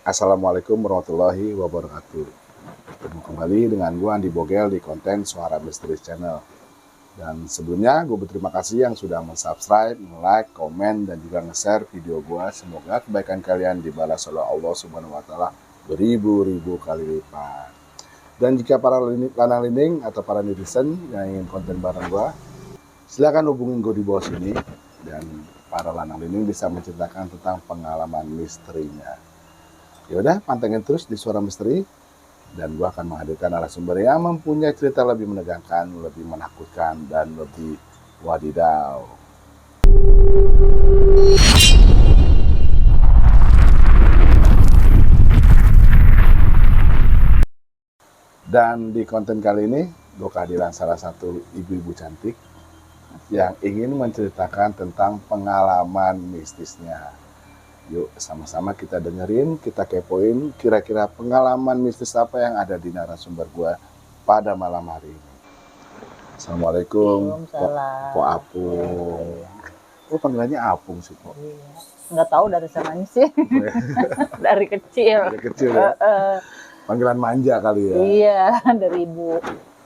Assalamualaikum warahmatullahi wabarakatuh. Ketemu kembali dengan gue Andi Bogel di konten Suara Misteri Channel. Dan sebelumnya gue berterima kasih yang sudah subscribe, like, komen, dan juga nge-share video gue. Semoga kebaikan kalian dibalas oleh Allah Subhanahu Wa Taala beribu-ribu kali lipat. Dan jika para lanang lining atau para netizen yang ingin konten bareng gue, silakan hubungin gue di bawah sini. Dan para lanang lining bisa menceritakan tentang pengalaman misterinya. Yaudah, pantengin terus di Suara Misteri, dan gue akan menghadirkan narasumber yang mempunyai cerita lebih menegangkan, lebih menakutkan, dan lebih wadidaw. Dan di konten kali ini, gue kehadiran salah satu ibu-ibu cantik yang ingin menceritakan tentang pengalaman mistisnya. Yuk sama-sama kita dengerin, kita kepoin kira-kira pengalaman mistis apa yang ada di narasumber gua pada malam hari ini. Assalamualaikum, Po Apung. Oh, panggilannya Apung sih, Po. Iya. Nggak tahu dari sananya sih. Dari kecil. Dari kecil ya? Panggilan manja kali ya? Iya, dari ibu.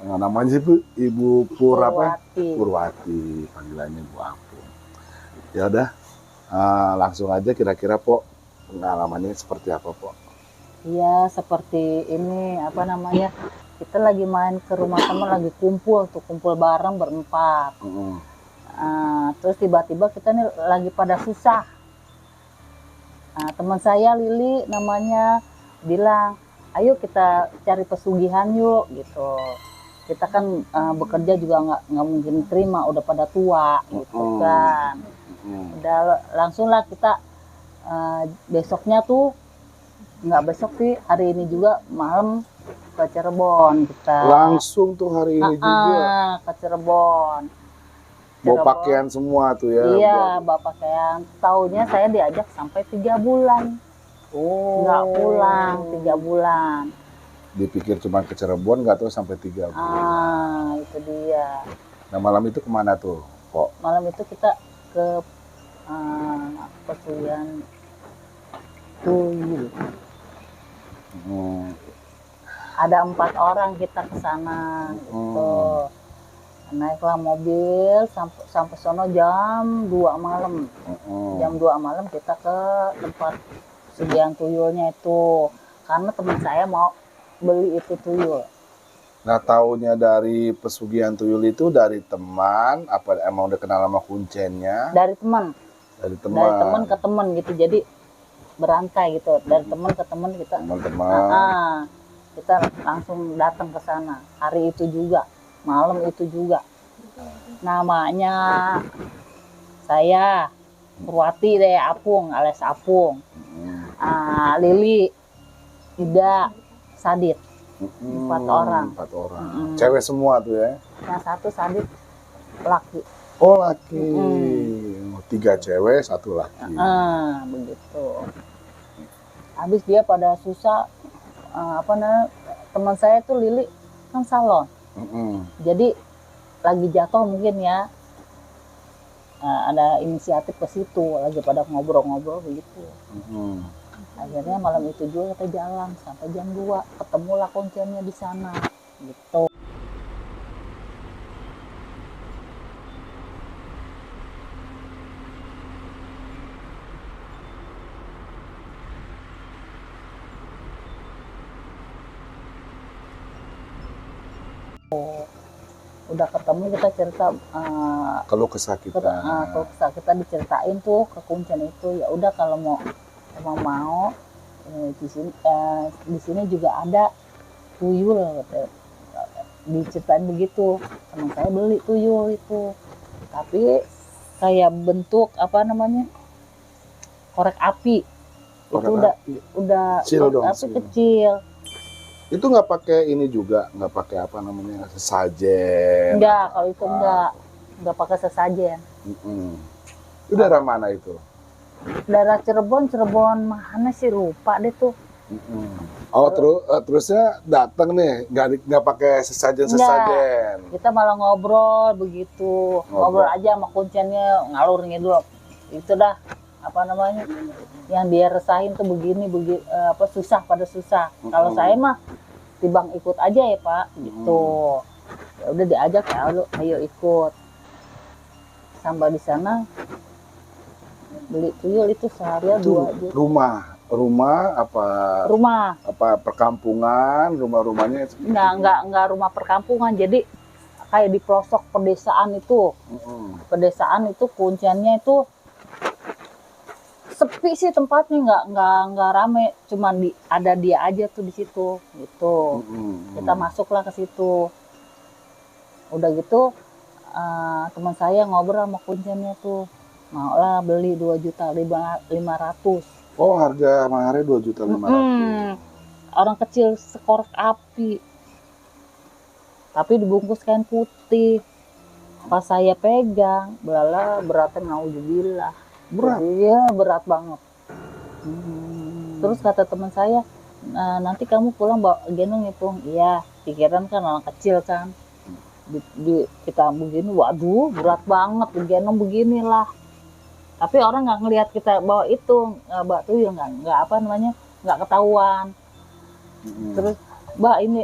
Nah, namanya sih Ibu Purwati. Purwati, panggilannya Bu Apung. Ya udah. Langsung aja kira-kira Po, pengalamannya seperti apa Po? Iya, seperti ini apa namanya, kita lagi main ke rumah teman, lagi kumpul bareng berempat. Terus tiba-tiba kita nih lagi pada susah. Teman saya Lili namanya bilang, ayo kita cari pesugihan yuk gitu. Kita kan bekerja juga nggak mungkin terima, udah pada tua gitu kan. Udah langsung lah kita besoknya tuh, nggak besok sih, hari ini juga malam ke Cirebon kita. Langsung tuh hari ini juga? Ke Cirebon. Bawa pakaian semua tuh ya? Iya, bawa pakaian. Taunya saya diajak sampai 3 bulan. Oh. Nggak pulang 3 bulan. Dipikir cuma ke Cirebon, nggak tahu sampai 3 bulan. Itu dia. Nah malam itu kemana tuh, Po? Malam itu kita ke pesugihan tuyul. Ada 4 orang kita ke sana gitu. Naiklah mobil sampai sono jam 2 malam. Jam 2 malam kita ke tempat pesugihan tuyulnya itu. Karena teman saya mau beli itu tuyul. Nah, taunya dari pesugihan tuyul itu dari teman, apa emang udah kenal sama kuncennya? Dari teman. Dari teman. Dari teman ke teman gitu. Jadi berantai gitu. Dari teman ke teman kita. Teman-teman. Kita langsung datang ke sana. Hari itu juga, malam itu juga. Namanya saya Purwati deh, Apung alias Apung. Lili, Ida, Sadit. 4 orang. 4 orang. Cewek semua tuh ya? Yang satu Sadit laki. Oh laki. 3 cewek, 1 laki. Begitu. Habis dia pada susah, teman saya tuh Lili kan salon. Jadi lagi jatuh mungkin ya. Ada inisiatif ke situ, lagi pada ngobrol-ngobrol begitu. Akhirnya malam itu juga kita jalan sampai jam 2, ketemulah kuncennya di sana gitu. Udah ketemu kita cerita kalau kesah kita diceritain tuh ke kuncen itu. Ya udah kalau emang mau di sini juga ada tuyul gitu. Diceritain begitu. Teman saya beli tuyul itu, tapi kayak bentuk korek api. Udah api kecil. Itu nggak pakai ini juga, nggak pakai sesajen? Enggak, kalau itu nggak pakai sesajen. Itu daerah mana itu? Daerah Cirebon mana sih, lupa deh tuh. Oh terusnya datang nih, nggak pakai sesajen. Kita malah ngobrol begitu, ngobrol aja sama kuncennya, ngalur ngidul. Itu dah apa namanya, yang dia resahin tuh begini apa susah pada susah. Kalau saya mah timbang ikut aja ya Pak gitu. Ya udah diajak ya, ayo ikut. Sampai di sana beli tuyul itu seharian Itu 2 juta. rumah apa Rumah perkampungan, rumah-rumahnya nggak rumah perkampungan, jadi kayak di pelosok pedesaan itu. Pedesaan itu kunciannya itu sepi sih tempatnya, nggak rame, cuman ada dia aja tuh di situ gitu. Kita masuklah ke situ. Udah gitu teman saya ngobrol sama kunciannya tuh, mau lah beli 2.500.000. Oh, harga maharnya 2.500.000. Orang kecil sekorek api, tapi dibungkus kain putih. Pas saya pegang, belala beratnya naudzubillah. Berat. Iya, berat banget. Terus kata teman saya, nanti kamu pulang bawa gendong ya Pung. Iya, pikiran kan anak kecil kan. Kita begini, waduh berat banget, digendong beginilah. Tapi orang nggak ngelihat kita bawa itu, bawa tuyul, nggak apa namanya, nggak ketahuan. Terus, Mbak ini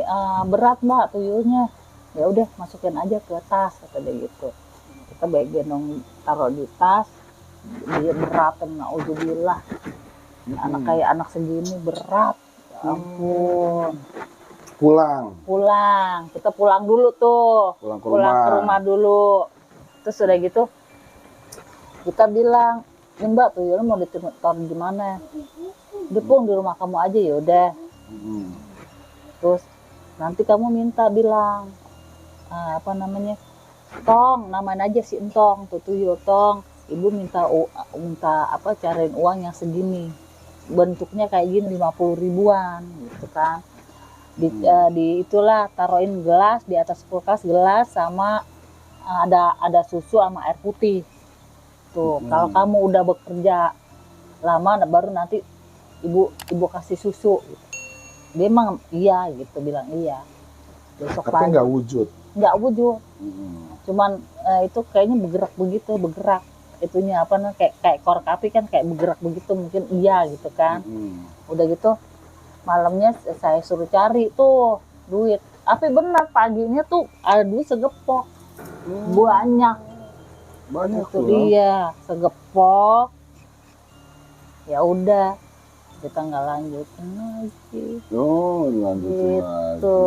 berat Mbak tuyulnya. Ya udah masukin aja ke tas, kata dia gitu. Kita gendong taruh di tas, dia berat, naudzubillah. Anak kayak anak segini berat, ya ampun. Pulang, kita pulang dulu tuh, pulang ke rumah dulu. Terus udah gitu kita bilang, ini Mbak tuyulnya mau ditaruh di mana? Di Pung, di rumah kamu aja. Ya udah. Terus nanti kamu minta bilang apa namanya, Tong, namain aja si Entong tuh tuyul, Tong, ibu minta apa, cariin uang yang segini, bentuknya kayak gini, 50 ribuan gitu kan. Di itulah taruhin gelas di atas kulkas, gelas sama ada susu sama air putih tuh. Kalau kamu udah bekerja lama baru nanti ibu kasih susu gitu. Dia emang iya gitu, bilang iya. Besok tapi pagi nggak wujud. Cuman itu kayaknya bergerak itunya apa nih, kayak korek api kan, kayak bergerak begitu, mungkin iya gitu kan. Udah gitu malamnya saya suruh cari tuh duit, tapi benar paginya tuh ada duit segepok. banyak itu dia segepok. Ya udah kita nggak lanjutin lagi. Lanjutin gitu.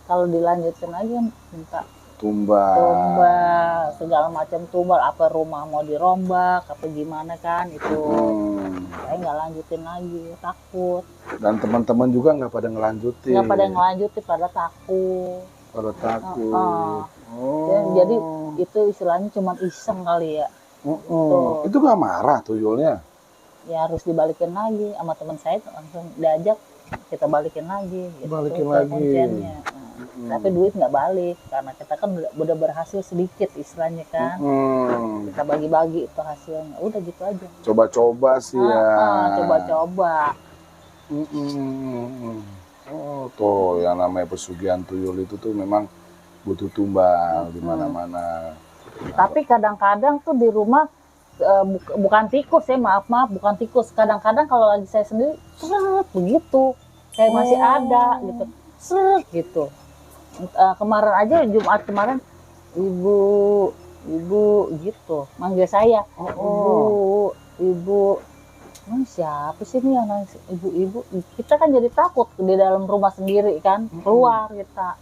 Kalau dilanjutin lagi minta tumbal segala macam, tumbal apa, rumah mau dirombak apa gimana kan itu. Saya nggak lanjutin lagi, takut. Dan teman-teman juga nggak pada ngelanjutin, pada takut. Oh. Jadi itu istilahnya cuma iseng kali ya. Itu nggak marah tuyulnya? Ya harus dibalikin lagi sama teman saya, langsung diajak kita balikin lagi gitu, balikin lagi. Tapi duit nggak balik karena kita kan udah berhasil sedikit istilahnya kan. Kita bagi-bagi itu hasilnya, udah gitu aja. Coba-coba sih ya. Coba-coba. Oh, tuh yang namanya pesugihan tuyul itu tuh memang butuh tumbal di mana-mana. Tapi kadang-kadang tuh di rumah bukan tikus ya, maaf bukan tikus. Kadang-kadang kalau lagi saya sendiri seret begitu, kayak masih ada gitu, seret gitu. Kemarin aja Jumat kemarin ibu gitu manggil saya, ibu siapa sih ini yang nangis, ibu. Kita kan jadi takut di dalam rumah sendiri kan, keluar kita.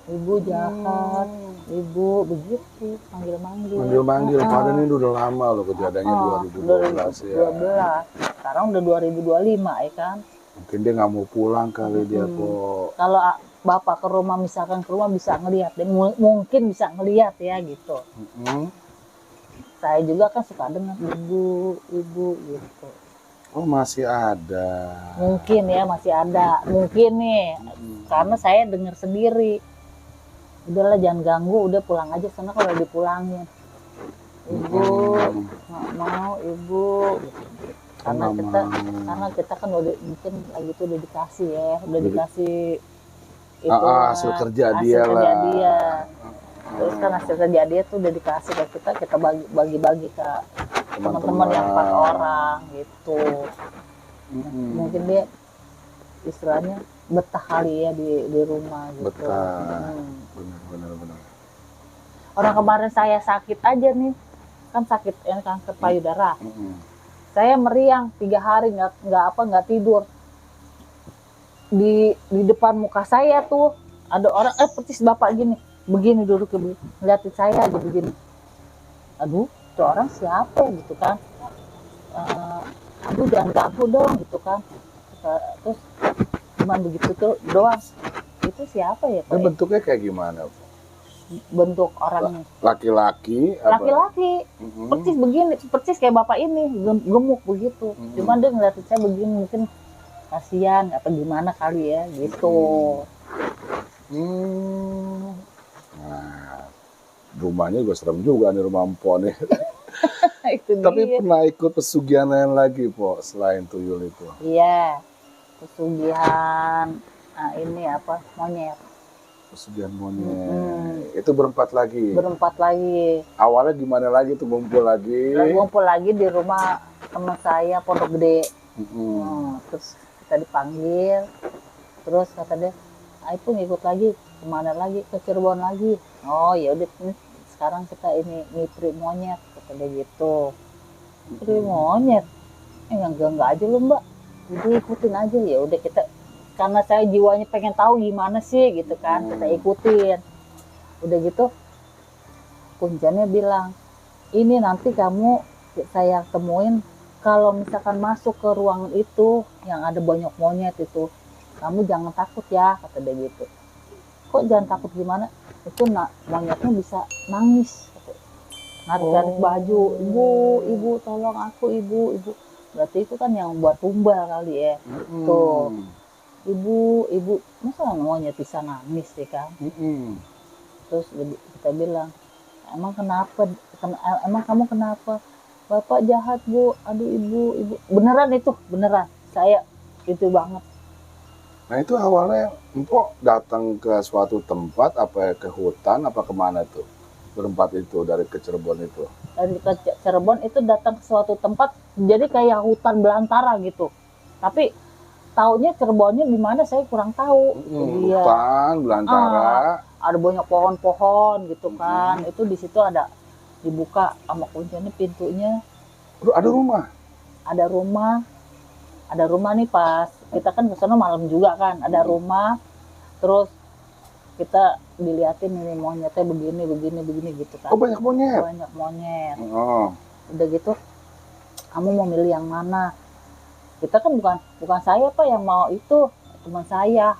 Ibu jahat, ibu begitu, manggil-manggil. Padahal ini udah lama loh kejadiannya, 2012 ya. Sekarang udah 2025 ya kan. Mungkin dia nggak mau pulang kali dia kok. Kalau bapak ke rumah, misalkan ke rumah bisa ngelihat, dia mungkin bisa ngelihat ya gitu. Saya juga kan suka dengar ibu gitu. Oh, masih ada. Mungkin ya masih ada, mungkin nih, karena saya dengar sendiri. Udahlah jangan ganggu, udah pulang aja sana kalau dipulangin. Ibu nggak mau, ibu. Karena kita kan udah mungkin lagi itu udah dikasih ya, dikasih itu hasil kerja dia. Terus kan hasil kerja dia tuh udah dikasih ke kita bagi-bagi ke teman-teman yang 4 orang gitu. Mungkin dia istilahnya betah kali ya di rumah gitu. Betah. Benar. Orang kemarin saya sakit aja nih, kan sakit kanker payudara. Saya meriang 3 hari nggak tidur. Di depan muka saya tuh ada orang persis bapak begini duduk begini, ngeliatin saya aja begini. Aduh, itu orang siapa gitu kan? Aduh jangan ganggu dong gitu kan. Terus cuman begitu tuh doang. Itu siapa ya? Itu bentuknya kayak gimana? Bentuk orangnya laki-laki persis begini, persis kayak bapak ini, gemuk begitu. Cuman dia ngeliatin saya begini, mungkin kasihan apa gimana kali ya gitu. Nah, rumahnya juga serem juga nih, rumah Mpok nih. Itu Tapi dia. pernah ikut pesugihan lain lagi, Pok, selain tuyul itu? Iya, pesugihan ini apa, monyet. Pesugihan monyet. Itu berempat lagi? Berempat lagi. Awalnya gimana lagi tuh ngumpul lagi? Ngumpul lagi di rumah teman saya, Pondok Gede. Terus kita dipanggil, terus kata dia, "Ayo ngikut lagi, kemana lagi? Ke Cirebon lagi." Oh ya udah, sekarang kita ini ngipri monyet, kata dia gitu. Ngipri monyet, enggak aja lo mbak, udah ikutin aja. Ya udah kita, karena saya jiwanya pengen tahu gimana sih gitu kan, kita ikutin. Udah gitu, kunjannya bilang, "Ini nanti kamu saya temuin kalau misalkan masuk ke ruangan itu yang ada banyak monyet itu, kamu jangan takut ya," kata dia gitu. "Kok jangan takut gimana? Itu monyetnya bisa nangis, narik baju, ibu tolong aku, ibu." Berarti itu kan yang buat tumbal kali ya. Tuh, ibu masa monyet bisa nangis sih kan. Terus kita bilang, emang kamu kenapa? "Bapak jahat bu, aduh ibu." Beneran itu, beneran. Saya itu banget. Nah itu awalnya Mpok datang ke suatu tempat, apa ke hutan, apa kemana tuh? Berempat itu dari ke Cirebon itu? Dari ke Cirebon itu datang ke suatu tempat, jadi kayak hutan belantara gitu. Tapi taunya Cirebonnya di mana saya kurang tahu. Hutan belantara. Ada banyak pohon-pohon gitu kan. Itu di situ ada dibuka sama kuncinya pintunya. Ada rumah? Ada rumah nih, pas kita kan kesana malam juga kan. Ada rumah, terus kita diliatin ini monyetnya begini gitu kan. Oh banyak monyet? Banyak monyet. Oh. Udah gitu, kamu mau milih yang mana? Kita kan bukan saya Pak yang mau itu, teman saya.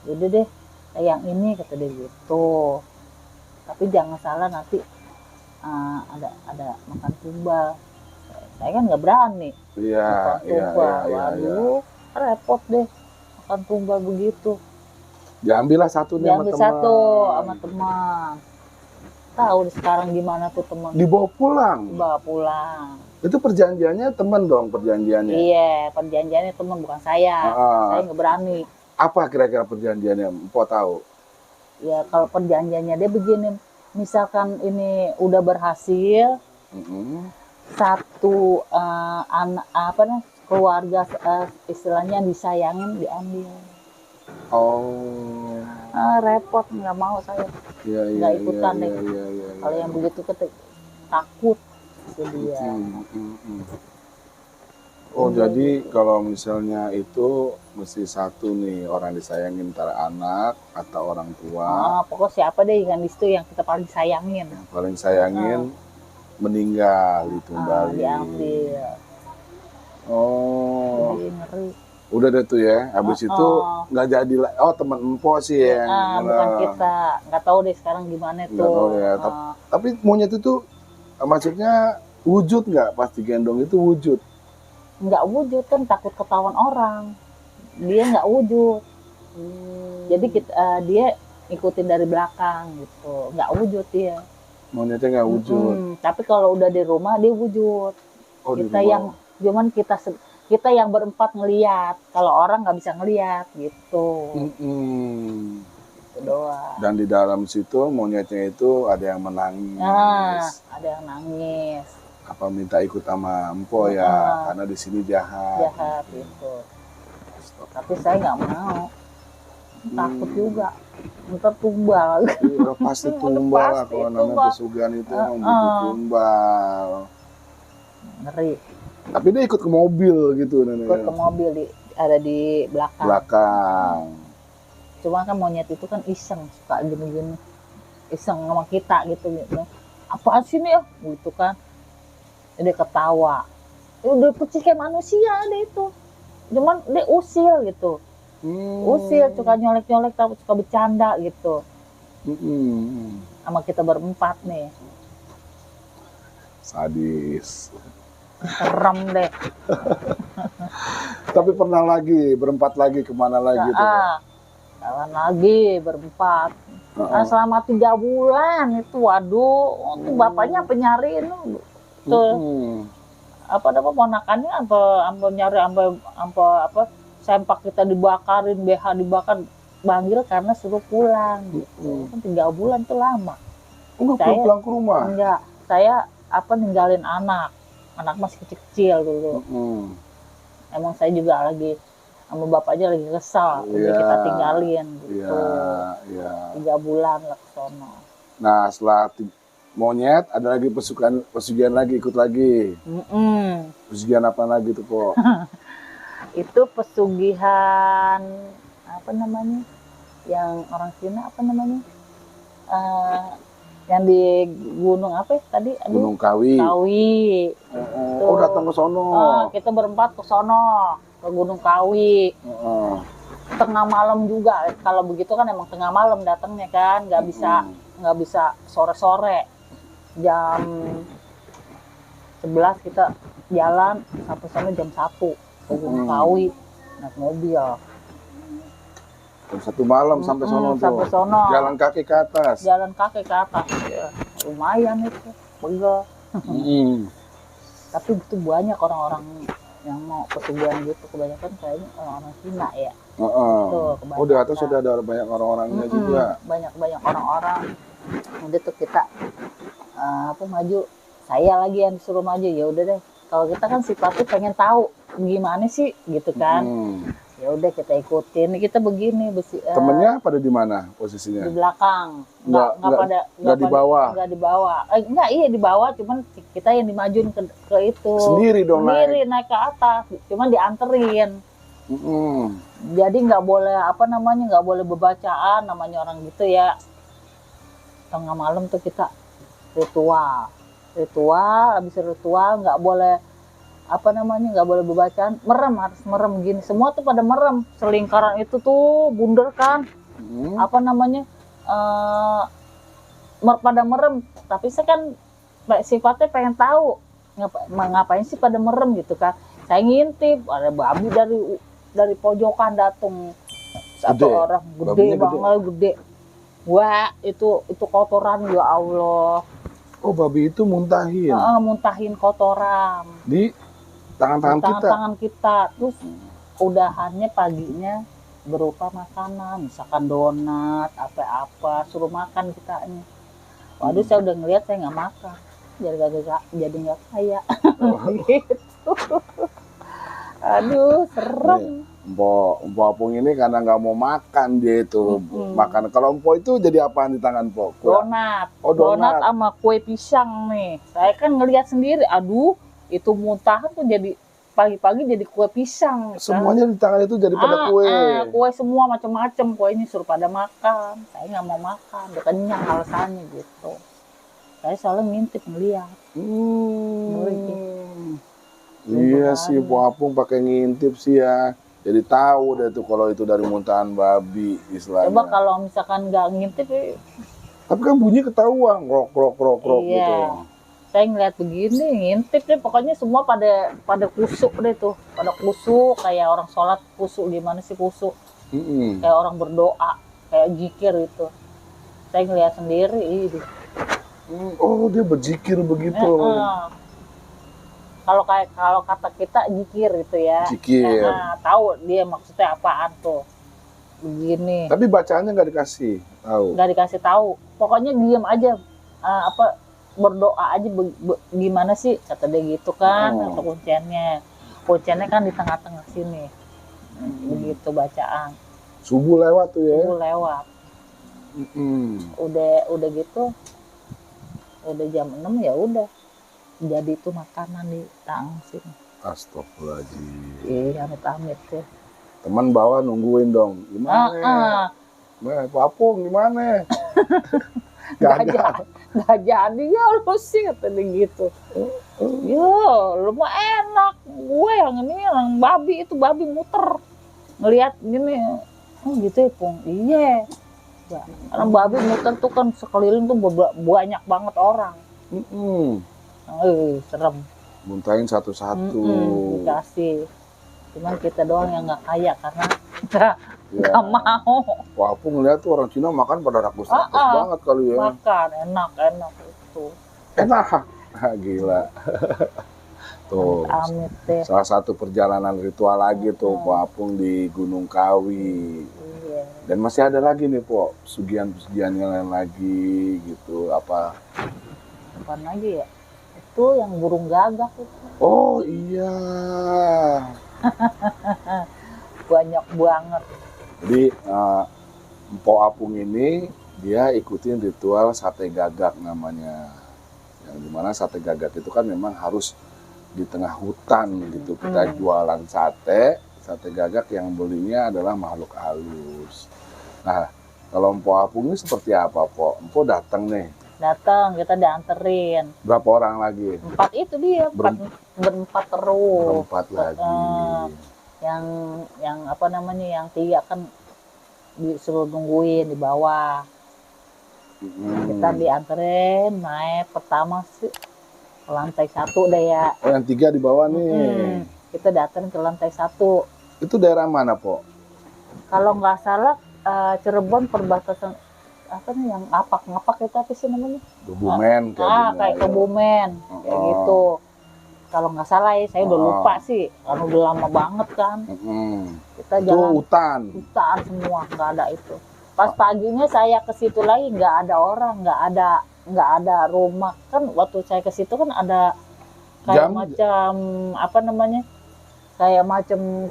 Udah deh, yang ini, kata dia gitu. Tapi jangan salah nanti ada makan tumbal. Saya kan nggak berani. Iya. Waduh, repot deh makan tumbal begitu. Diambillah satu nih sama teman. Satu sama teman. Tahu sekarang gimana tuh teman? Dibawa pulang. Itu perjanjiannya teman dong, perjanjiannya. Iya, perjanjiannya teman, bukan saya. Saya nggak berani. Apa kira-kira perjanjiannya? Mpok tahu? Ya kalau perjanjiannya dia begini, misalkan ini udah berhasil, satu anak keluarga istilahnya disayangin, diambil. Oh. Repot, nggak mau saya. Nggak ikutan deh. Kalau yang begitu takut dia. Oh jadi kalau misalnya itu mesti satu nih orang disayangin, antara anak atau orang tua. Pokoknya siapa deh yang di situ yang kita paling sayangin. Yang paling sayangin meninggal, ditumbalin. Diambil. Oh. Jadi ngeri. Udah deh tuh ya, habis itu nggak jadi. Oh teman Mpok sih yang bukan kita, nggak tahu deh sekarang gimana tuh. Nggak tahu ya. Tapi monyet itu maksudnya wujud nggak pas digendong itu wujud? Nggak wujud kan, takut ketahuan orang. Dia nggak wujud. Jadi dia ikutin dari belakang gitu, nggak wujud dia. Monyetnya nggak wujud. Tapi kalau udah di rumah dia wujud. Oh, kita yang cuman kita yang berempat ngelihat, kalau orang nggak bisa ngelihat gitu. Itu doang. Dan di dalam situ monyetnya itu ada yang menangis. Ada yang nangis. apa minta ikut sama Empo ya, karena di sini jahat. Jahat gitu. Tapi saya nggak mau. Takut juga. Ntar tumbal. Iya, pasti tumbal lah, Pasti kalau namanya tumbal. pesugihan itu emang butuh tumbal. Ngeri. Tapi dia ikut ke mobil gitu Ikut ke nenek. mobil ada di belakang. Belakang. Cuma kan monyet itu kan iseng, suka gini-gini. Iseng sama kita gitu. Apaan sih nih? Gitu kan. Dia ketawa. Udah percis kayak manusia deh itu. Cuman dia usil gitu. Usil, suka nyolek-nyolek, suka bercanda gitu. Sama kita berempat nih. Sadis. Serem deh. Tapi pernah lagi, berempat lagi kemana lagi tuh? Jalan lagi berempat. Nah, selama 3 bulan itu, waduh, tuh bapaknya apa nyariin tuh. Apa ponakannya apa nyari apa sempak kita dibakarin, BH dibakar, panggil karena suruh pulang gitu. Kan 3 bulan tuh lama. Enggak pulang ke rumah? Enggak, saya ninggalin anak masih kecil-kecil dulu. Emang saya juga lagi sama bapaknya lagi kesal, udah kita tinggalin gitu. 3 bulan lah ke sono. Nah, setelah monyet ada lagi pesugihan lagi, ikut lagi. Pesugihan apa lagi tuh, Po? Itu pesugihan apa namanya? Yang orang Cina apa namanya? Yang di gunung apa ya tadi? Gunung Kawi. Oh, datang ke sono. Kita berempat ke sono, ke Gunung Kawi. Tengah malam juga. Kalau begitu kan emang tengah malam datangnya kan, nggak bisa sore-sore. Jam 11 kita jalan sampai sana jam 1 ke Gunung Kawi naik mobil. Jam 1 malam sampai sono tuh. Sampai sono. Jalan kaki ke atas. Jalan kaki ke atas. Ya, lumayan itu, pegel. Tapi itu banyak orang-orang yang mau pesugihan gitu, kebanyakan kayaknya orang-orang Cina ya. Oh, di atas sudah ada banyak orang-orangnya juga. Banyak orang-orang. Udah tuh kita maju. Saya lagi yang disuruh maju, ya udah deh. Kalau kita kan sifatnya pengen tahu gimana sih gitu kan. Ya udah kita ikutin. Kita begini temennya pada di mana posisinya? Di belakang. Nggak di bawah. Nggak di bawah. Iya di bawah, cuman kita yang dimajuin ke itu. Sendiri dong naik ke atas, cuman dianterin. Jadi nggak boleh nggak boleh bebacaan, namanya orang gitu ya. Tengah malam tuh kita ritual, habis ritual nggak boleh nggak boleh bebacaan, harus merem gini. Semua tuh pada merem, selingkaran itu tuh bundar kan. Pada merem, tapi saya kan sifatnya pengen tahu ngapain sih pada merem gitu kan. Saya ngintip, ada babi dari pojokan datang. Satu orang gede banget, gede. Wah, itu kotoran, ya Allah. Oh, babi itu muntahin. Muntahin kotoran. Di tangan kita. Terus udahannya paginya berupa makanan, misalkan donat, apa-apa, suruh makan kita ini. Waduh, saya udah ngeliat, saya nggak makan. Jadi nggak kaya. Gitu. Aduh, serem. Empo Apung ini karena nggak mau makan dia itu makan. Kalau Empo itu jadi apaan di tangan Po? Donat. Oh, donat sama kue pisang nih. Saya kan ngelihat sendiri. Aduh, itu muntahan tuh jadi pagi-pagi jadi kue pisang. Semuanya di tangan itu jadi pada kue. Kue semua macam-macam. Kue ini suruh pada makan. Saya nggak mau makan. Udah kenyang alasannya gitu. Saya selalu ngintip ngeliat. Iya sih, Po Apung pakai ngintip sih ya. Jadi tahu deh tuh kalau itu dari muntahan babi istilahnya. Coba kalau misalkan nggak ngintip, tapi kan bunyi ketahuan, krok iya. Gitu. Saya ngeliat begini, ngintip deh. Pokoknya semua pada kusuk deh tuh, pada kusuk kayak orang sholat kusuk. Gimana sih kusuk? Kayak orang berdoa, kayak zikir itu. Saya ngeliat sendiri. Oh, dia berzikir begitu. Kalau kata kita zikir gitu ya. Zikir. Tahu dia maksudnya apaan tuh. Begini. Tapi bacaannya nggak dikasih tahu. Nggak dikasih tahu. Pokoknya diam aja. berdoa aja gimana sih kata dia gitu kan. Oh. Kata kunciannya kan di tengah-tengah sini. Begitu bacaan Subuh lewat tuh ya. subuh lewat. Udah gitu udah jam 6 ya udah jadi itu makanan di tang sini. Astagfirullahaladzim. Iya amit-amit ya. Teman bawa nungguin dong. Gimana? Pak Apung gimana? Gak ada. Gak jadi ya lu sih kata dia gitu. Ya lu mah enak, gue yang ini yang babi itu babi muter ngelihat gini. Oh gitu ya Pung. Iya. Ya, karena babi muter tuh kan sekeliling tuh banyak banget orang. Serem. Muntahin satu-satu. Dikasih. Cuman kita doang yang nggak kaya karena nggak mau. Wah, aku ngeliat tuh orang Cina makan pada rakus-rakus banget kali ya. Makan enak itu. Enak. Gila. Tuh. Amit deh. Salah satu perjalanan ritual lagi tuh Pak Apung di Gunung Kawi. Iya. Dan masih ada lagi nih Po, pesugihan-pesugihan yang lain lagi gitu. Apa lagi ya? Itu yang burung gagak itu. Oh iya. Banyak banget. Jadi Mpok Apung ini dia ikutin ritual sate gagak namanya. Yang dimana sate gagak itu kan memang harus di tengah hutan gitu. Kita jualan sate gagak yang belinya adalah makhluk halus. Nah, kalau Mpok Apung ini seperti apa, Po? Mpok datang nih. Datang, kita dianterin. Berapa orang lagi? 4 itu dia, berempat terus. Berempat lagi. Yang apa namanya, yang 3 kan disuruh nungguin di bawah. Kita dianterin naik pertama sih ke lantai 1 deh ya. Oh, yang 3 di bawah nih. Kita dianterin ke lantai 1. Itu daerah mana, Po? Kalau nggak salah Cirebon perbatasan apa nih yang ngapak itu apa sih namanya? Kebumen kayak Kebumen kayak gitu. Kalau nggak salah ya, saya udah lupa sih, karena udah lama banget kan. Kita itu jalan hutan semua, nggak ada itu. Pas paginya saya ke situ lagi nggak ada orang, nggak ada rumah kan. Waktu saya ke situ kan ada kayak macam apa namanya? Kayak macam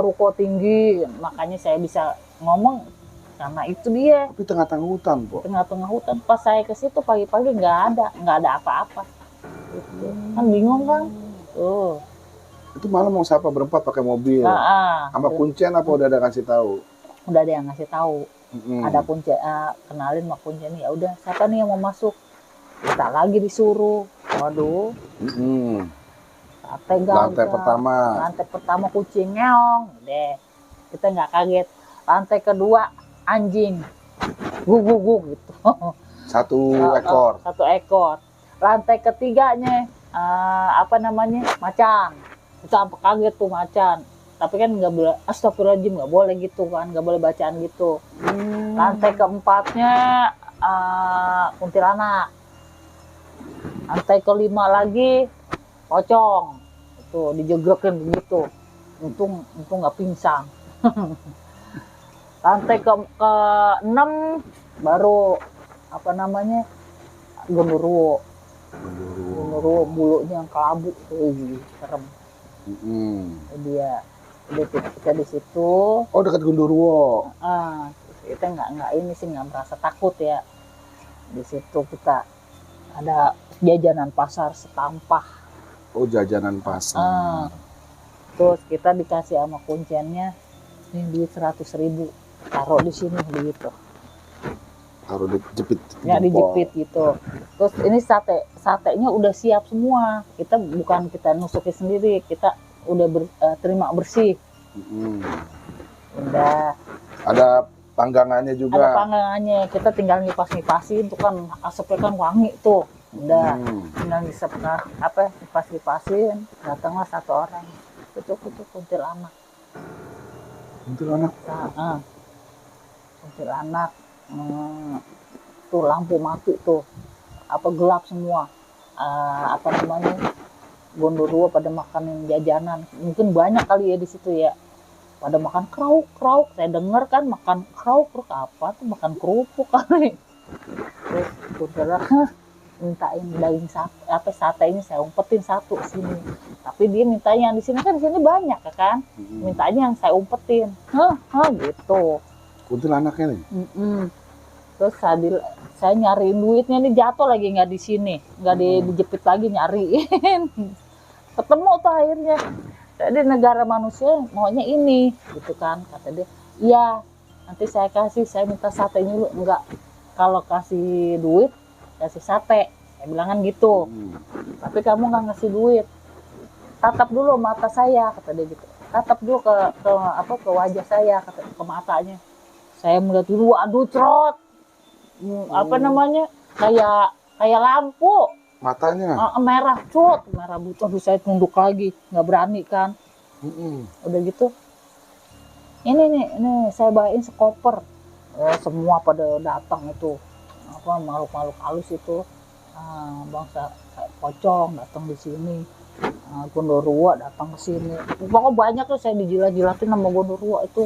ruko tinggi, makanya saya bisa ngomong karena itu dia. Tapi tengah-tengah hutan, Po. Tengah-tengah hutan. Pas saya ke situ pagi-pagi nggak ada apa-apa. Gitu. Kan bingung kan? Tuh. Itu malam mau siapa berempat pakai mobil? Sama kuncen apa udah ada kasih tahu? Udah ada yang ngasih tahu. Ada kuncen, kenalin sama kuncen. Ya udah, siapa nih yang mau masuk? Kita lagi disuruh. Waduh. Lantai pertama kucing ngeong deh. Kita nggak kaget. Lantai kedua anjing guguk gitu. Satu ekor. Lantai ketiganya apa namanya, macan. Kita sampai kaget tuh macan. Tapi kan nggak boleh, astagfirullahaladzim, nggak boleh gitu kan, nggak boleh bacaan gitu. Lantai keempatnya kuntilanak. Lantai kelima lagi pocong. Itu dijegrekin begitu. Untung nggak pingsan. Lantai ke-6 baru apa namanya, genderuwo bulunya yang kelabu, serem. Dia udah kita di situ. Oh, dekat genderuwo. Kita nggak ini sih, nggak merasa takut ya. Di situ kita ada jajanan pasar setampah. Oh, jajanan pasar. Terus kita dikasih sama kunciannya, ini duit 100.000. Taruh di sini begitu. Taruh dijepit. Ya dijepit gitu. Terus ini satenya udah siap semua. Kita bukan kita nusukin sendiri, kita udah terima bersih. Udah. Ada panggangannya juga. Ada panggangannya. Kita tinggal ngipas-ngipasin, tuh kan asapnya kan wangi tuh. Udah. Tinggal ngipas-ngipasin. Datanglah 1 orang. Itu kuntilanak. Kuntilanak, tuh lampu mati tuh, apa gelap semua, apa namanya, gondoruo pada makanin jajanan, mungkin banyak kali ya di situ ya, pada makan krauk, saya dengar kan makan krauk apa tuh, makan kerupuk kali. Terus kuntilanak mintain daging satenya saya umpetin satu sini. Tapi dia mintanya di sini kan, di sini banyak kan. Mintanya yang saya umpetin. Gitu. Kuntilanaknya nih. Terus saya nyariin duitnya nih, jatuh lagi nggak di sini, nggak dijepit lagi, nyariin. Ketemu tuh akhirnya. Jadi negara manusia maunya ini, gitu kan, kata dia. Iya, nanti saya kasih, saya minta satenya dulu. Enggak, kalau kasih duit kasih sate, saya bilangan gitu. Tapi kamu nggak ngasih duit, tatap dulu mata saya, kata dia gitu. Tatap dulu ke wajah saya, ke matanya. Saya melihat dulu, aduh cerot, apa namanya, kayak lampu. Matanya Merah cut, merah butuh. Aduh, saya tunduk lagi, nggak berani kan. Udah gitu, ini saya bawain sekoper. Semua pada datang itu, apa makhluk-makhluk halus itu, bangsa kayak pocong datang di sini, gondorwo datang ke sini. Pokoknya banyak tuh, saya dijilat-jilatin sama gondorwo itu.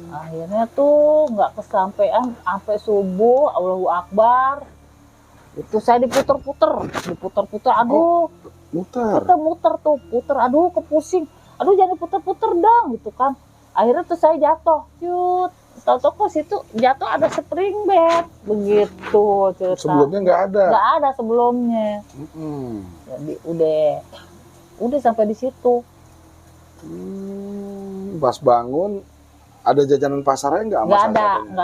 Akhirnya tuh nggak kesampean sampai subuh, Allahu Akbar. Itu saya diputer-puter, aduh. Kita muter tuh, aduh kepusing. Aduh jangan diputer-puter dong, gitu kan. Akhirnya tuh saya jatuh, tahu-tahu kok situ jatuh ada spring bed, begitu cerita. Sebelumnya nggak ada. Nggak ada sebelumnya. Jadi udah sampai di situ. Pas bangun ada jajanan pasarnya nggak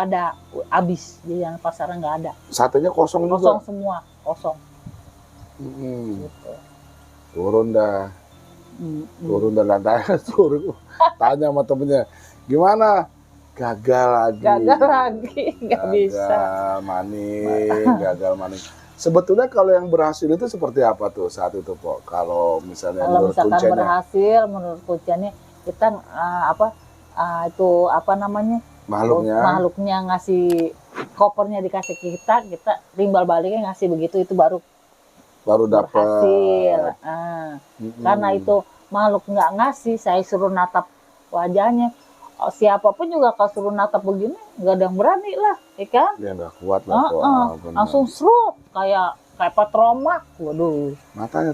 ada, habis jajanan pasarnya nggak ada. Satenya kosong juga. Kosong semua, kosong. Gitu. Turun dari lantai, tanya sama temennya, gimana? Gagal lagi, nggak bisa. Gagal maning. Sebetulnya kalau yang berhasil itu seperti apa tuh saat itu, Pok? Kalau misalnya menurut kunciannya berhasil, menurut kunciannya kita itu apa namanya, makhluknya ngasih kopernya, dikasih kita timbal baliknya ngasih begitu, itu baru dapat hasil. Karena itu makhluk nggak ngasih, saya suruh natap wajahnya. Siapapun juga kalau suruh natap begini nggak ada yang berani lah, ya kan? Dia nggak kuat lah. Langsung serut kayak patromak. Waduh. Matanya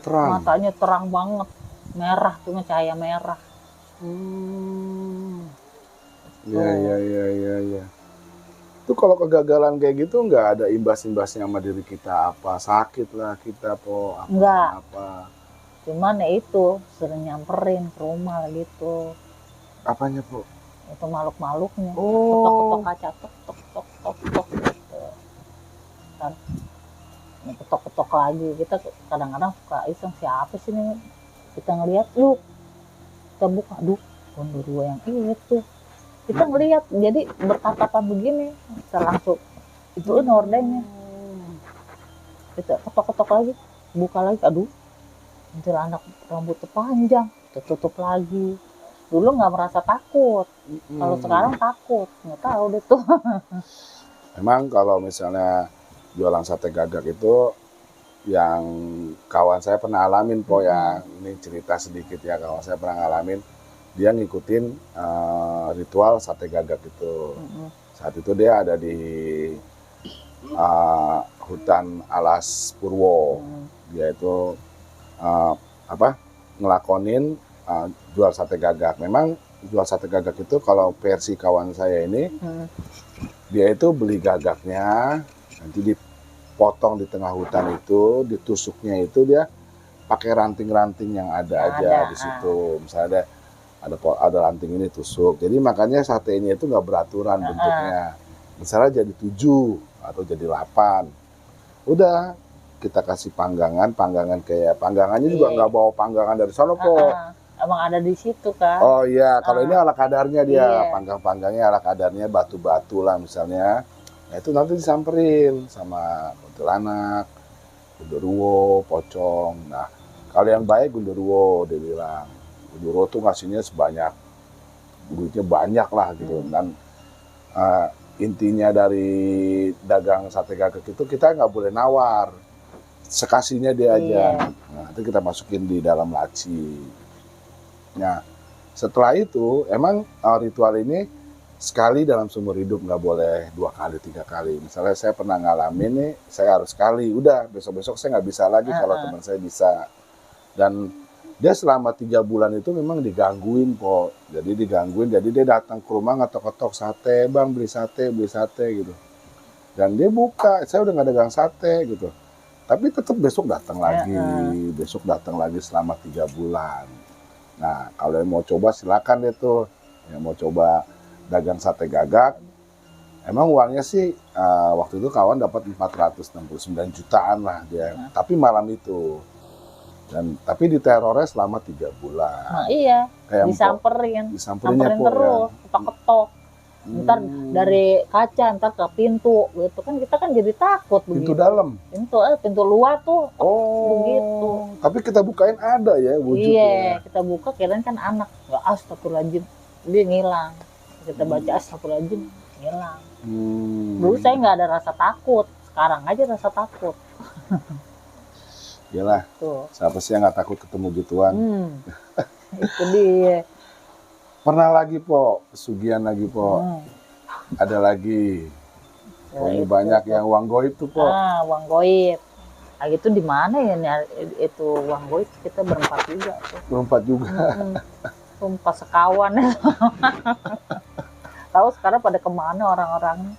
terang banget, merah tuh, cahaya merah. Iya. Itu kalau kegagalan kayak gitu nggak ada imbas-imbasnya sama diri kita, apa sakit lah kita enggak. Cuman ya itu sering nyamperin ke rumah gitu. Apanya, Po? Itu makhluk-makhluknya. Ketok-ketok kaca, tok gitu. Kan ketok-ketok lagi. Kita kadang-kadang suka iseng, siapa sih nih? Kita ngelihat, kita buka, aduh, gondorwo yang itu. Kita ngelihat, jadi bertatapan begini, kita langsung ituin hordennya. Kita ketok-ketok lagi, buka lagi, aduh, muncul anak rambutnya panjang, kita tutup lagi. Dulu nggak merasa takut, kalau sekarang takut, nggak tahu deh tuh. Memang kalau misalnya jualan sate gagak itu, yang kawan saya pernah alamin, Po, ya, ini cerita sedikit ya, kawan saya pernah ngalamin. Dia ngikutin ritual sate gagak itu. Saat itu dia ada di hutan alas Purwo. Dia itu ngelakonin jual sate gagak. Memang jual sate gagak itu kalau versi kawan saya ini, dia itu beli gagaknya, nanti dipotong di tengah hutan itu, ditusuknya itu dia pakai ranting-ranting yang ada aja di situ. Misalnya ada ranting ini tusuk. Jadi makanya satenya itu nggak beraturan bentuknya. Misalnya jadi 7 atau jadi 8. Udah kita kasih panggangan kayak panggangannya juga nggak bawa panggangan dari sana, kok. Emang ada di situ kan? Oh iya, kalau ini ala kadarnya dia, panggang-panggangnya ala kadarnya, batu-batu lah misalnya. Nah itu nanti disamperin sama kuntilanak, gondorwo, pocong. Nah kalau yang baik gondorwo, dia bilang. Gondorwo tuh ngasihnya sebanyak, duitnya banyak lah gitu. Dan intinya dari dagang sate gagak itu kita nggak boleh nawar, sekasihnya dia aja. Nah itu kita masukin di dalam laci. Nah, setelah itu emang ritual ini sekali dalam seumur hidup, nggak boleh 2 kali 3 kali. Misalnya saya pernah ngalamin nih, saya harus sekali, udah besok-besok saya nggak bisa lagi kalau teman saya bisa. Dan dia selama 3 bulan itu memang digangguin kok. Jadi digangguin, jadi dia datang ke rumah ngetok-ketok sate, bang beli sate gitu. Dan dia buka, saya udah nggak dagang sate gitu. Tapi tetap besok datang lagi, besok datang lagi selama 3 bulan. Nah, kalau yang mau coba silakan deh tuh, yang mau coba dagang sate gagak. Emang uangnya sih waktu itu kawan dapat 469 jutaan lah dia, tapi malam itu. Dan tapi diterornya selama 3 bulan. Nah, iya, Kayak disamperin disamperinnya po, terus, ketok-ketok. Ntar dari kaca, ntar ke pintu gitu kan, kita kan jadi takut pintu begitu. dalam. Pintu luar tuh Oh, begitu. tapi kita bukain ada ya wujudnya. Iya, kita buka kirain kan anak, nggak, astagfirullahaladzim, dia ngilang. Kita baca astagfirullahaladzim, ngilang. Dulu saya nggak ada rasa takut, sekarang aja rasa takut. Iyalah, Tuh. siapa sih yang nggak takut ketemu gituan? Itu dia. Pernah lagi po, pesugihan lagi po, ada lagi. Ya, Ini itu, banyak yang uang goib tuh po. uang goib. Nah, itu di mana ya itu uang goib, kita berempat juga tuh. Berempat juga. Sumpah sekawan. Tahu sekarang pada kemana orang-orang?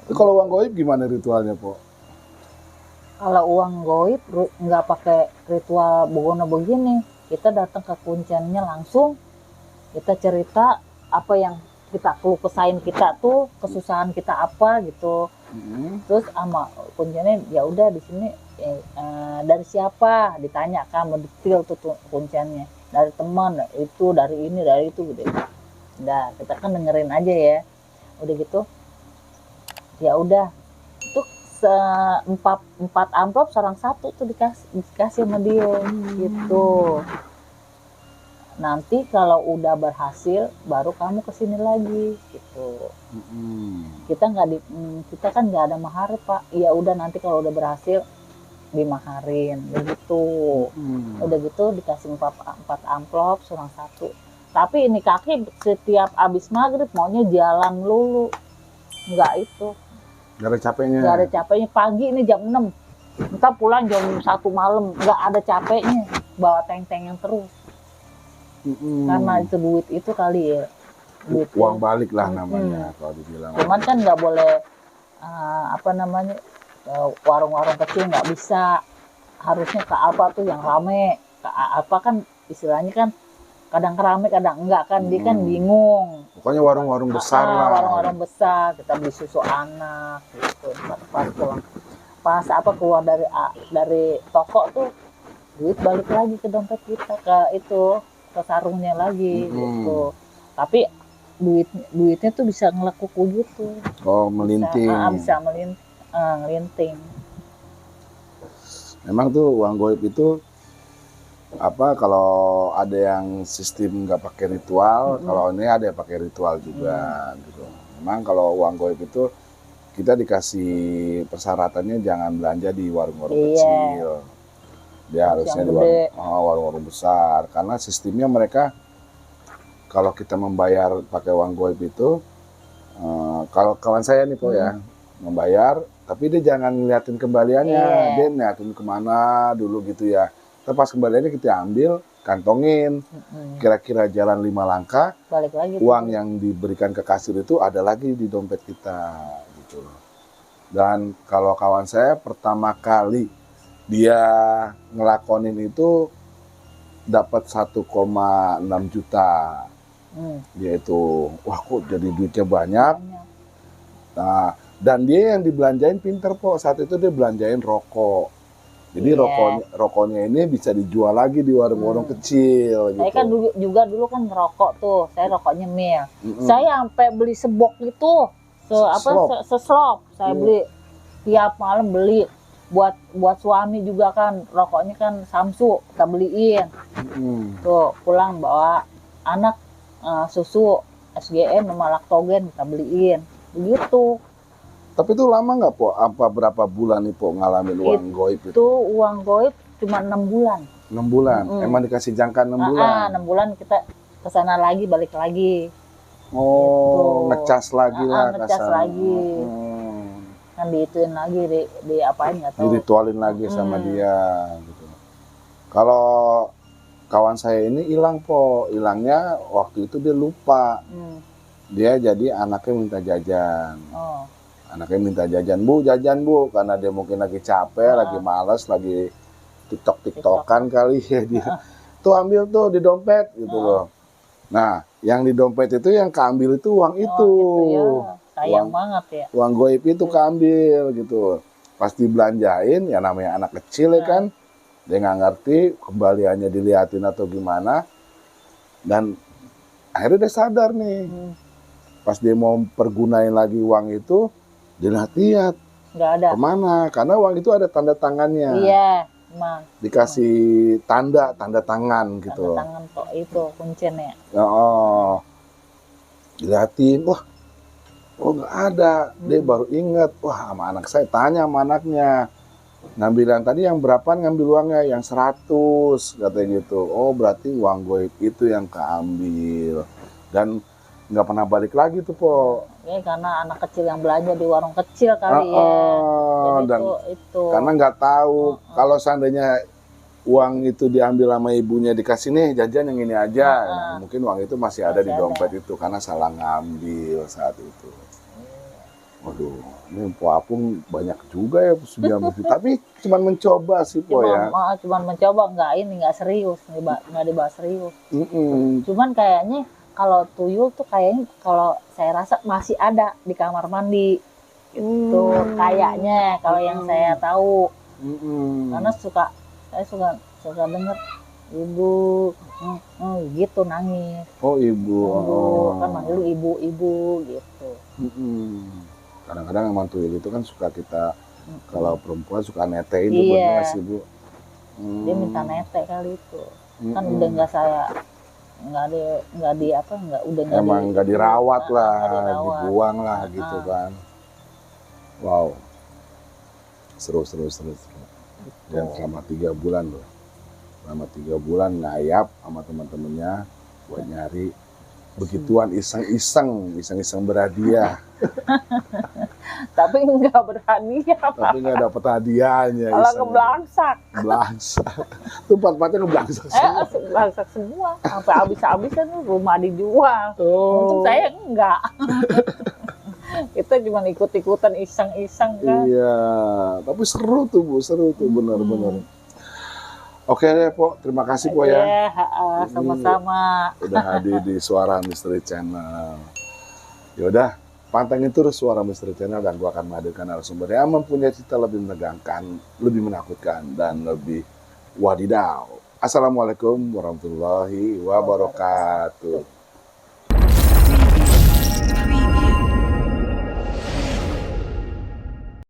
Itu kalau uang goib gimana ritualnya po? Kalau uang goib nggak pakai ritual begono begini, kita datang ke kunciannya langsung, kita cerita apa yang kita keluh kesahin kita tuh, kesusahan kita apa gitu. Terus sama kunciannya ya udah di sini dari siapa ditanyakan mendetail tuh kunciannya, dari teman itu, dari ini, dari itu gitu. Udah kita kan dengerin aja ya, udah gitu ya udah itu empat amplop seorang satu tuh dikasih sama dia gitu. Nanti kalau udah berhasil baru kamu kesini lagi gitu. Kita kan nggak ada mahar pak. Ya udah nanti kalau udah berhasil dimaharin begitu. Udah gitu dikasih empat amplop seorang satu. Tapi ini kaki setiap abis maghrib maunya jalan lulu, nggak itu. Gak ada capeknya. Gak ada capeknya. Pagi ini jam 6. Entah pulang jam 1 malam. Gak ada capeknya. Bawa teng-tengan terus. Karena itu duit itu kali ya. Duit uang balik lah namanya kalau dibilang. Cuman kan gak boleh warung-warung kecil gak bisa. Harusnya ke apa tuh yang rame. Ke apa kan istilahnya kan kadang rame kadang enggak kan. Dia kan bingung. Pokoknya warung-warung besar lah. Warung-warung besar, kita beli susu anak gitu. Pas pulang, pas keluar dari toko tuh, duit balik lagi ke dompet kita, ke sarungnya lagi gitu. Tapi duitnya tuh bisa ngelekuk gitu. Oh, melinting. Bisa ngelinting. Memang tuh uang goib itu kalau ada yang sistem nggak pakai ritual, kalau ini ada yang pakai ritual juga gitu. Memang kalau uang goib itu kita dikasih persyaratannya jangan belanja di warung-warung kecil. Dia harusnya di warung-warung besar karena sistemnya mereka kalau kita membayar pakai uang goib itu kalau kawan saya nih po ya membayar tapi dia jangan ngeliatin kembaliannya, dia ngeliatin kemana dulu gitu ya. Pas kembaliannya kita ambil, kantongin, kira-kira jalan 5 langkah, balik lagi uang yang diberikan ke kasir itu ada lagi di dompet kita, gitu. Dan kalau kawan saya pertama kali dia ngelakonin itu dapat 1,6 juta, yaitu wah kok jadi duitnya banyak. Nah, dan dia yang dibelanjain pinter po, saat itu dia belanjain rokok. Jadi rokoknya ini bisa dijual lagi di warung-warung kecil. Saya kan dulu kan ngerokok tuh, saya rokoknya mil. Saya sampai beli sebok itu, seslop. Saya beli tiap malam beli. Buat suami juga kan rokoknya kan Samsu kita beliin. Tuh pulang bawa anak susu SGM sama laktogen kita beliin. Begitu. Tapi itu lama nggak po? Berapa bulan nih po ngalamin uang goib itu? Itu uang goib cuma 6 bulan. 6 bulan? Emang dikasih jangka 6 bulan? 6 bulan kita kesana lagi, balik lagi. Oh, Gitu. ngecas lagi lah Ngecas kasar. lagi. Kan diituin lagi, diapain nggak tahu. Diritualin lagi sama Mm-mm. dia gitu. Kalau kawan saya ini hilang po, hilangnya waktu itu dia lupa. Hmm. Dia jadi anaknya minta jajan. Oh. Anaknya minta jajan bu, karena dia mungkin lagi capek, lagi males, lagi tiktokan kali ya dia. Tuh ambil tuh di dompet gitu loh. Nah, yang di dompet itu yang keambil itu uang itu. Ya. Sayang banget ya. Uang goib itu keambil gitu. Pas dibelanjain, ya namanya anak kecil ya kan. Dia nggak ngerti, kembaliannya diliatin atau gimana. Dan akhirnya dia sadar nih. Pas dia mau pergunain lagi uang itu, dia lihat nggak ada. Kemana? Karena uang itu ada tanda tangannya. Iya, emang. Dikasih tanda tangan gitu. Tanda tangan kok itu kuncinya. Oh, dilihatin, wah, oh nggak ada. Dia baru inget, wah sama anak saya tanya sama anaknya. Ngambil yang tadi yang berapa ngambil uangnya? Yang 100 katanya gitu. Oh berarti uang goib itu yang keambil. Dan nggak pernah balik lagi tuh po. Ya karena anak kecil yang belanja di warung kecil kali ya. Jadi Dan itu. Karena nggak tahu kalau seandainya uang itu diambil sama ibunya dikasih nih jajan yang ini aja, nah, mungkin uang itu masih ada di dompet itu karena salah ngambil saat itu. Waduh, ini Po Apung banyak juga ya sudah tapi cuma mencoba sih Po ya. Cuman mencoba, nggak serius, nggak dibahas serius. Cuman kayaknya kalau tuyul tuh kayaknya kalau saya rasa masih ada di kamar mandi. Itu kayaknya kalau yang saya tahu. Karena saya suka dengar ibu gitu nangis. Oh ibu. Kan manggil ibu gitu. Kadang-kadang emang tuyul itu kan suka kita kalau perempuan suka netein tuh bener sih Bu. Dia minta nete kali itu. Kan udah nggak dirawat lah, dibuang lah gitu kan. Wow, seru. Dan selama 3 bulan loh, selama 3 bulan ngayap sama teman-temannya buat nyari begituan iseng-iseng berhadiah. Tapi nggak berhadiah. Tapi nggak dapet hadiahnya. Kalau ngeblangsak. Tuh empatnya ngeblangsak semua. Ngeblangsak semua. Sampai habis-habisan rumah dijual. Untung saya enggak. Kita cuma ikut-ikutan iseng-iseng kan. Iya, tapi seru tuh Bu, benar-benar. Oke deh Po, terima kasih Po ya. Sama-sama. Udah hadir di Suara Misteri Channel. Yaudah, pantengin terus Suara Misteri Channel dan gua akan menghadirkan narasumber yang mempunyai cerita lebih menegangkan, lebih menakutkan, dan lebih wadidaw. Assalamualaikum warahmatullahi wabarakatuh.